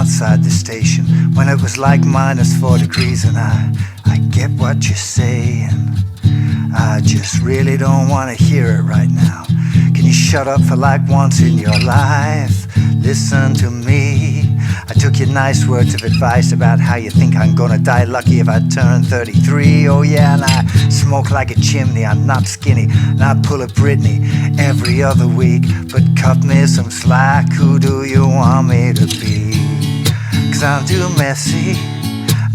outside the station when it was like -4 degrees, and I get what you're saying. I just really don't want to hear it right now. Can you shut up for like once in your life? Listen to me. I took your nice words of advice about how you think I'm gonna die lucky if I turn 33. Oh yeah, and I smoke like a chimney. I'm not skinny, and I pull a Britney every other week. But cut me some slack, who do you want me to be? 'Cause I'm too messy,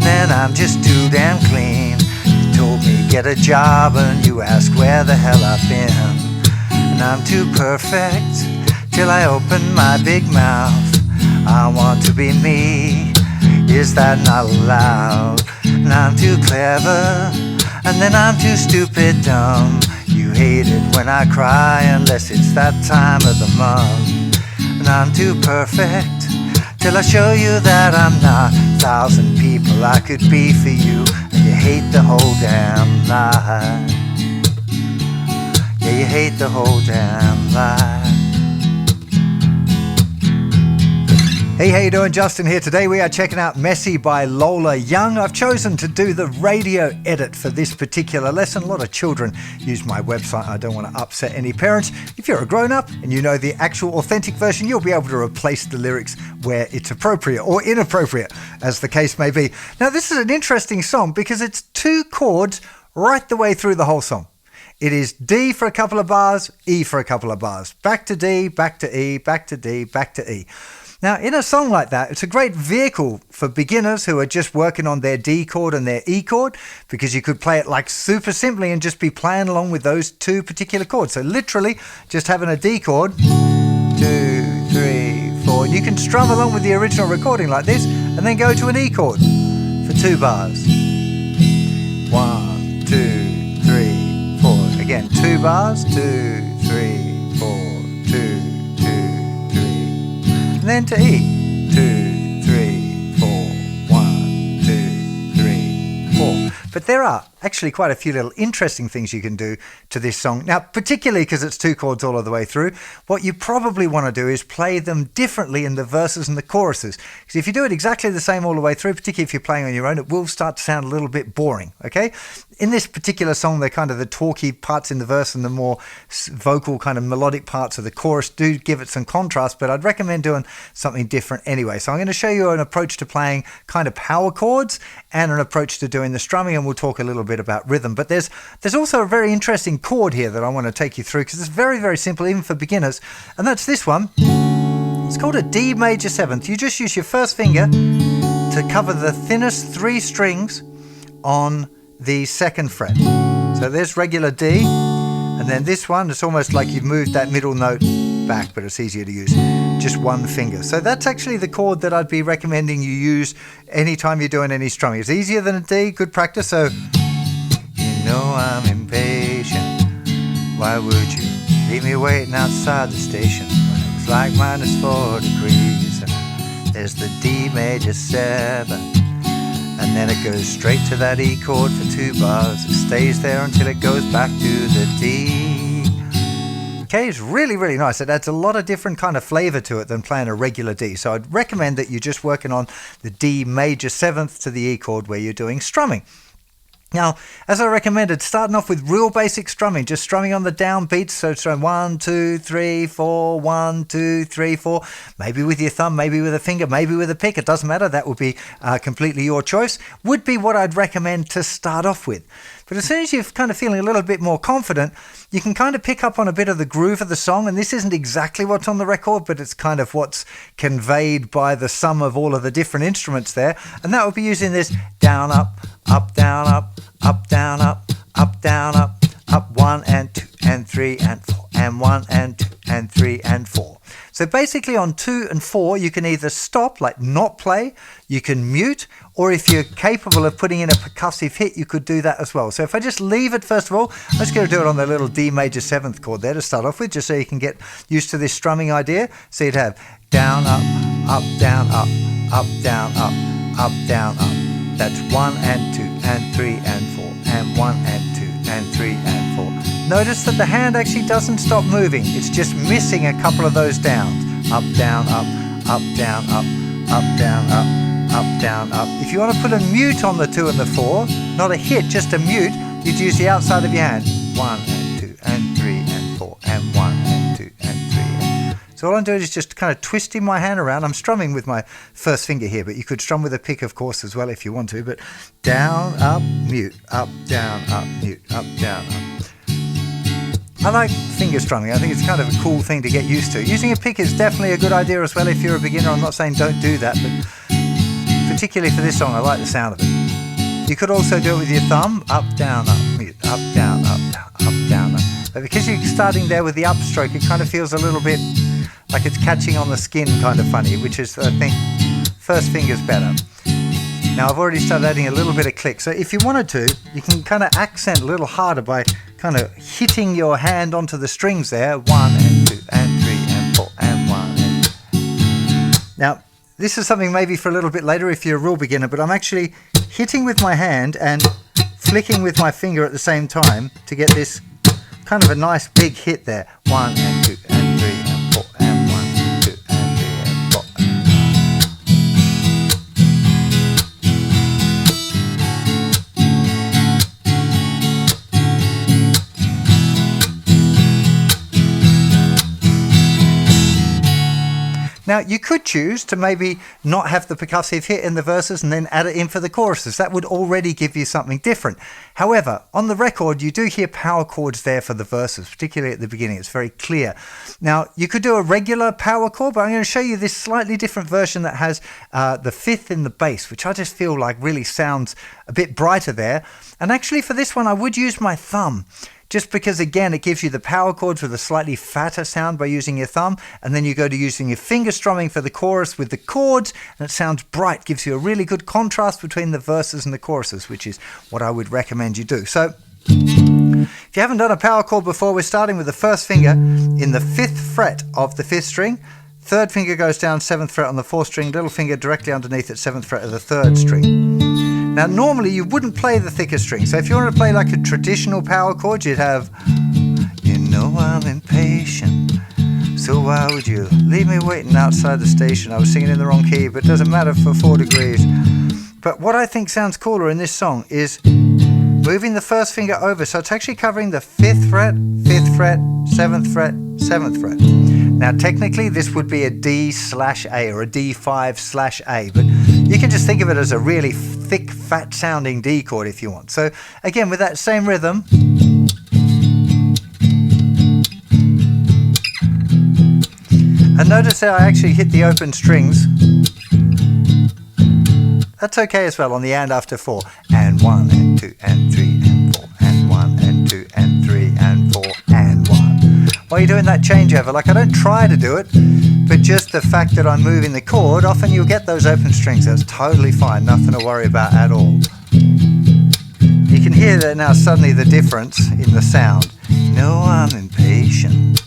and I'm just too damn clean. You told me get a job, and you ask where the hell I've been. And I'm too perfect till I open my big mouth. I want to be me, is that not allowed? And I'm too clever, and then I'm too stupid dumb. You hate it when I cry unless it's that time of the month. And I'm too perfect till I show you that I'm not. 1,000 people I could be for you, and you hate the whole damn lie. Yeah, you hate the whole damn lie. Hey, how you doing? Justin here. Today we are checking out Messy by Lola Young. I've chosen to do the radio edit for this particular lesson. A lot of children use my website. I don't want to upset any parents. If you're a grown-up and you know the actual authentic version, you'll be able to replace the lyrics where it's appropriate or inappropriate, as the case may be. Now, this is an interesting song because it's 2 chords right the way through the whole song. It is D for a couple of bars, E for a couple of bars. Back to D, back to E, back to D, back to E. Now, in a song like that, it's a great vehicle for beginners who are just working on their D chord and their E chord, because you could play it like super simply and just be playing along with those 2 particular chords. So literally just having a D chord, 2, 3, 4. And you can strum along with the original recording like this and then go to an E chord for 2 bars. 1, 2, 3, 4. Again, 2 bars, 2, 3, 4, 2. And then to E, 2, 3, 4, 1, 2, 3, 4. But there are actually quite a few little interesting things you can do to this song. Now, particularly because it's 2 chords all of the way through, what you probably want to do is play them differently in the verses and the choruses. Because if you do it exactly the same all the way through, particularly if you're playing on your own, it will start to sound a little bit boring, okay? In this particular song, they're kind of the talky parts in the verse and the more vocal kind of melodic parts of the chorus do give it some contrast, but I'd recommend doing something different anyway. So I'm going to show you an approach to playing kind of power chords and an approach to doing the strumming, and we'll talk a little bit about rhythm. But there's also a very interesting chord here that I want to take you through because it's very, very simple even for beginners, and that's this one. It's called a D major 7th. You just use your first finger to cover the thinnest 3 strings on the 2nd fret. So there's regular D, and then this one, it's almost like you've moved that middle note back, but it's easier to use just 1 finger. So that's actually the chord that I'd be recommending you use anytime you're doing any strumming. It's easier than a D, good practice. So, you know I'm impatient, why would you leave me waiting outside the station when it was like -4 degrees, and there's the D major 7, and then it goes straight to that E chord for 2 bars. It stays there until it goes back to the D. Okay, it's really, really nice. It adds a lot of different kind of flavor to it than playing a regular D. So I'd recommend that you're just working on the D major 7th to the E chord where you're doing strumming. Now, as I recommended, starting off with real basic strumming, just strumming on the down beats. So strum 1, 2, 3, 4, 1, 2, 3, 4. Maybe with your thumb, maybe with a finger, maybe with a pick. It doesn't matter. That would be completely your choice. Would be what I'd recommend to start off with. But as soon as you're kind of feeling a little bit more confident, you can kind of pick up on a bit of the groove of the song. And this isn't exactly what's on the record, but it's kind of what's conveyed by the sum of all of the different instruments there. And that would be using this down, up, down, up, down, up, down, up, 1 and 2 and 3 and 4, and 1 and 2 and 3 and 4. So basically on 2 and 4, you can either stop, like not play, you can mute, or if you're capable of putting in a percussive hit, you could do that as well. So if I just leave it first of all, I'm just going to do it on the little D major 7th chord there to start off with, just so you can get used to this strumming idea. So you'd have down, up, down, up, down, up, down, up. That's 1 and 2 and 3 and 4, and 1 and 2 and 3 and 4. Notice that the hand actually doesn't stop moving. It's just missing a couple of those downs. Up, down, up, down, up, up, down, up, down, up. If you want to put a mute on the 2 and the 4, not a hit, just a mute, you'd use the outside of your hand. 1 and 2 and 3 and 4 and 1 and 2 and 3. So all I'm doing is just kind of twisting my hand around. I'm strumming with my first finger here, but you could strum with a pick, of course, as well if you want to. But down, up, mute, up, down, mute, up, down, up. I like finger strumming. I think it's kind of a cool thing to get used to. Using a pick is definitely a good idea as well if you're a beginner. I'm not saying don't do that, but particularly for this song, I like the sound of it. You could also do it with your thumb, up, down, mute, up, down, up, down, up. But because you're starting there with the upstroke, it kind of feels a little bit like it's catching on the skin, kind of funny, which is, I think, first finger's better. Now I've already started adding a little bit of click, so if you wanted to, you can kind of accent a little harder by kind of hitting your hand onto the strings there. 1 and 2 and 3 and 4 and 1 and 2. Now this is something maybe for a little bit later if you're a real beginner, but I'm actually hitting with my hand and flicking with my finger at the same time to get this kind of a nice big hit there. 1 and 2 and 3 and 4 and 1 2 and 3 and 4. Now you could choose to maybe not have the percussive hit in the verses and then add it in for the choruses. That would already give you something different. However, on the record you do hear power chords there for the verses, particularly at the beginning. It's very clear. Now you could do a regular power chord, but I'm going to show you this slightly different version that has the 5th in the bass, which I just feel like really sounds a bit brighter there. And actually for this one I would use my thumb, just because again it gives you the power chords with a slightly fatter sound by using your thumb, and then you go to using your finger strumming for the chorus with the chords and it sounds bright, gives you a really good contrast between the verses and the choruses, which is what I would recommend you do. So if you haven't done a power chord before, we're starting with the first finger in the 5th fret of the 5th string, 3rd finger goes down 7th fret on the 4th string, little finger directly underneath at 7th fret of the 3rd string. Now normally you wouldn't play the thicker string, so if you want to play like a traditional power chord, you'd have, you know I'm impatient, so why would you leave me waiting outside the station. I was singing in the wrong key, but it doesn't matter for 4 degrees. But what I think sounds cooler in this song is moving the first finger over, so it's actually covering the 5th fret, 5th fret, 7th fret, 7th fret. Now technically this would be a D/A or a D5/A, but you can just think of it as a really thick, fat sounding D chord if you want. So again, with that same rhythm, and notice how I actually hit the open strings. That's okay as well on the and after 4. And 1 and 2 and 3 and 4 and 1 and 2 and 3 and 4 and 1. While you're doing that changeover, like I don't try to do it, but just the fact that I'm moving the chord, often you'll get those open strings. That's totally fine, nothing to worry about at all. You can hear that now suddenly the difference in the sound. No, I'm impatient,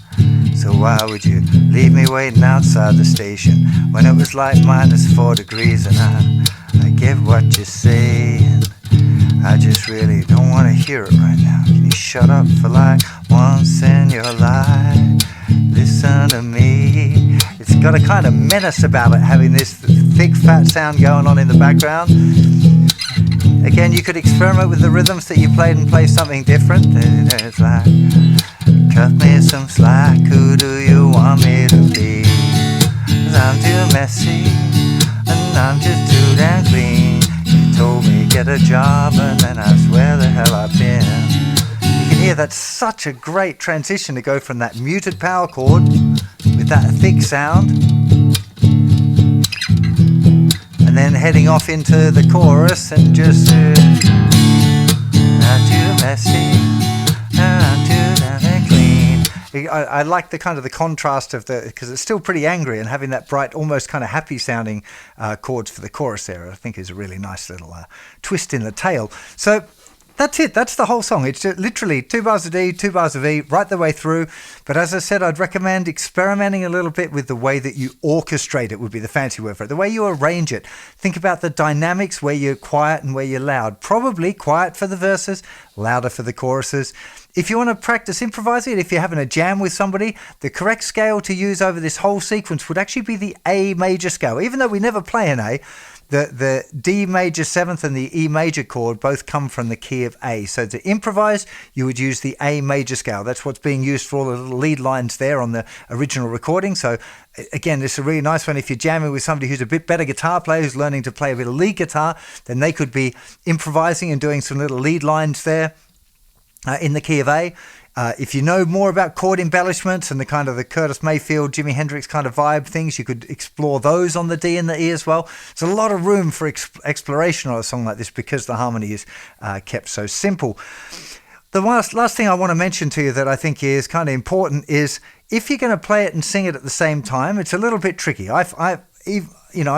so why would you leave me waiting outside the station when it was like -4 degrees and I get what you're saying. I just really don't want to hear it right now. Can you shut up for like once in your life? Listen to me. It's got a kind of menace about it, having this thick fat sound going on in the background. Again, you could experiment with the rhythms that you played and play something different. It's like, cut me some slack, who do you want me to be? 'Cause I'm too messy and I'm just too damn clean. You told me get a job and then I swear the hell I've been. You can hear that's such a great transition to go from that muted power chord with that thick sound and then heading off into the chorus and just not too messy, not too damn clean. I like the kind of the contrast of the, because it's still pretty angry, and having that bright, almost kind of happy sounding chords for the chorus there, I think is a really nice little twist in the tail. So that's it. That's the whole song. It's literally 2 bars of D, 2 bars of E, right the way through. But as I said, I'd recommend experimenting a little bit with the way that you orchestrate it, would be the fancy word for it. The way you arrange it. Think about the dynamics, where you're quiet and where you're loud. Probably quiet for the verses, louder for the choruses. If you want to practice improvising, if you're having a jam with somebody, the correct scale to use over this whole sequence would actually be the A major scale. Even though we never play an A, the D major 7th and the E major chord both come from the key of A. So to improvise, you would use the A major scale. That's what's being used for all the little lead lines there on the original recording. So again, this is a really nice one. If you're jamming with somebody who's a bit better guitar player, who's learning to play a bit of lead guitar, then they could be improvising and doing some little lead lines there in the key of A. If you know more about chord embellishments and the kind of the Curtis Mayfield, Jimi Hendrix kind of vibe things, you could explore those on the D and the E as well. There's a lot of room for exploration on a song like this because the harmony is kept so simple. The last thing I want to mention to you that I think is kind of important is if you're going to play it and sing it at the same time, it's a little bit tricky. I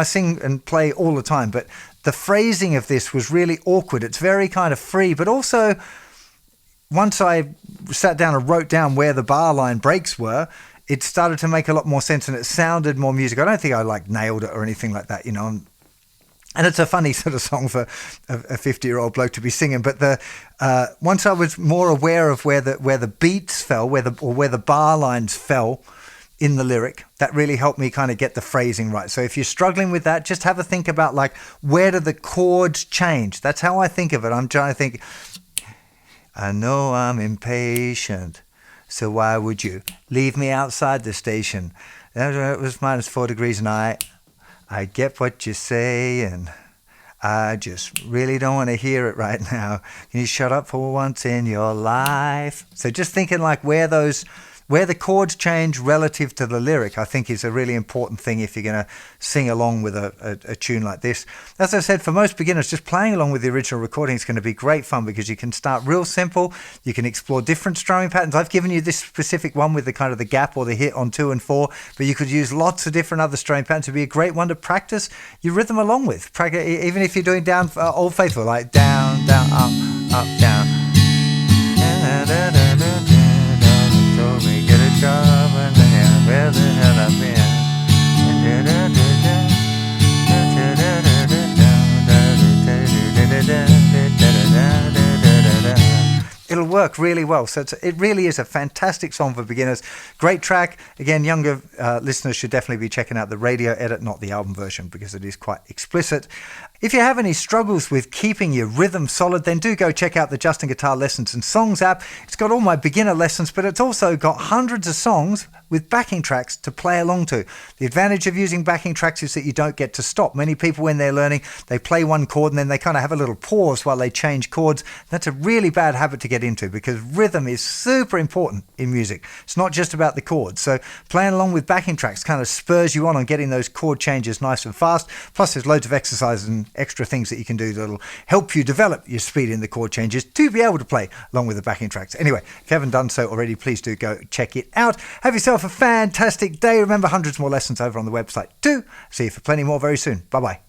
sing and play all the time, but the phrasing of this was really awkward. It's very kind of free, but also once I sat down and wrote down where the bar line breaks were, it started to make a lot more sense and it sounded more music. I don't think I nailed it or anything like that, And it's a funny sort of song for a 50-year-old bloke to be singing. But once I was more aware of where the beats fell, where the bar lines fell in the lyric, that really helped me kind of get the phrasing right. So if you're struggling with that, just have a think about where do the chords change? That's how I think of it. I'm trying to think. I know I'm impatient, so why would you leave me outside the station? It was -4 degrees and I get what you're saying. I just really don't want to hear it right now. Can you shut up for once in your life? So just thinking where the chords change relative to the lyric, I think is a really important thing if you're going to sing along with a tune like this. As I said, for most beginners, just playing along with the original recording is going to be great fun because you can start real simple. You can explore different strumming patterns. I've given you this specific one with the kind of the gap or the hit on 2 and 4, but you could use lots of different other strumming patterns. It'd be a great one to practice your rhythm along with. Even if you're doing down Old Faithful, like down, down, up, down. Told me get a job and then where the hell I've been. It'll work really well. So it really is a fantastic song for beginners. Great track. Again, younger listeners should definitely be checking out the radio edit, not the album version, because it is quite explicit. If you have any struggles with keeping your rhythm solid, then do go check out the Justin Guitar Lessons and Songs app. It's got all my beginner lessons, but it's also got hundreds of songs with backing tracks to play along to. The advantage of using backing tracks is that you don't get to stop. Many people, when they're learning, they play one chord and then they kind of have a little pause while they change chords. That's a really bad habit to get into because rhythm is super important in music. It's not just about the chords. So playing along with backing tracks kind of spurs you on getting those chord changes nice and fast. Plus there's loads of exercises and extra things that you can do that'll help you develop your speed in the chord changes to be able to play along with the backing tracks. Anyway, if you haven't done so already, please do go check it out. Have yourself a fantastic day. Remember, hundreds more lessons over on the website too. See you for plenty more very soon. Bye-bye.